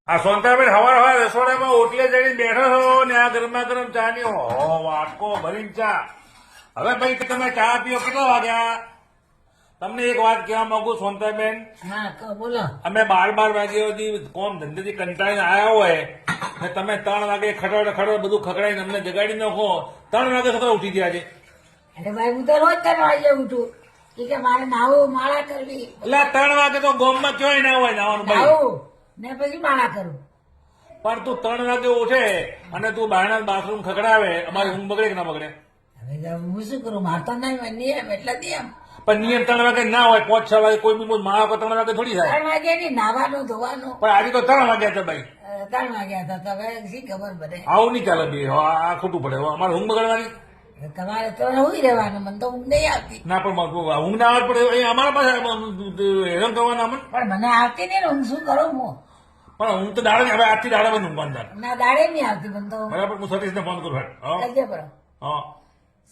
આ સોનતાબેન હવાર રસોડામાં ઓટલે જઈને બેઠો છો ને આ ગરમા ગરમ ચા ની વાટકો ભરીને ચા. હવે ભાઈ તમે ચા પીઓ કેટલા વાગ્યા? તમને એક વાત કહેવા માંગુ સોનતાબેન, હા તો બોલો. અમે 12 વાગ્યા સુધી કોમ ધંધેથી કંટાળીને આવ્યા હોય ને તમે 3 વાગે ખડડ બધું ખકડાઈને અમને જગાડી નાખો. 3 વાગે છોકરા ઉઠી ગયા છે. એટલે ભાઈ હું તો રોજ 3 વાગે ઉઠું. કે મારે નાવું માળા કરવી, એટલે 3 વાગે તો ગોમમાં ક્યાંય ના હોય નાવાનું ભાઈ. નાવું ને પછી માળા કરું. પણ તું 3 વાગે ઉઠે અને તું બહારના બાથરૂમ ખકડાવે, અમારી ઊંઘ બગડે કે ના બગડે? હવે હું શું કરું, મારતો નહીં નિયમ એટલે નિયમ. પણ નિયમ 3 વાગે ના હોય, 5-6 વાગે કોઈ બી માળા 3 વાગે થોડી થાય. 3 વાગે ની નાવાનું ધોવાનું. પણ આજે તો 3 વાગ્યા છે ભાઈ. 3 વાગ્યા હતા તો હવે શી ખબર પડે. આવું નહીં ચાલે ભાઈ. હવે આ ખોટું પડે. હવે અમારે ઊંઘ બગડવાની તમારે તો હુઈ રહેવાનું, મને તો ઊંઘ નહીં આવતી. ના. પણ ઊંઘ ના આવે પડે અમારા પાસે હેરાન કરવાના અમને. પણ મને આવતી નહીં ને ઊંઘ શું કરું હું? પણ ઊંઘ તો દાડે હવે આજથી દાડે બંધ ઊંઘવાનું થાય. ના દાડે નહીં આવતી મને તો. બરાબર. હું સતીશને ફોન કરું. હા કરજે બરો. હા.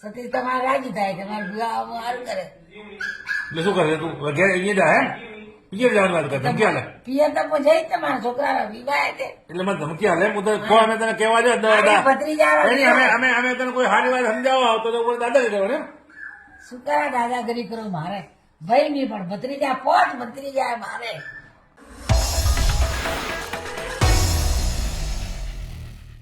સતીશ તમારે રાજી થાય કે મારે વિવાહ સારું કરે. એટલે શું કરે તું? ઘેર અહીંયા જાય હે? પિયર જવાની વાત કરે. ધમકી હાલે પિયર તો હું જઈશ ને, મારા છોકરા વિવાહ છે. એટલે મને ધમકી હાલે. હું તો કહો અમે તને કહેવા જાય દાદા. ભત્રીજા અમે તને કોઈ સારી વાત સમજાવો આવતો તો કોઈ દાદા કહેવાય. શું કરે દાદાગીરી કરો મારે? ભાઈ નહીં પણ ભત્રીજા 5 ભત્રીજા મારે.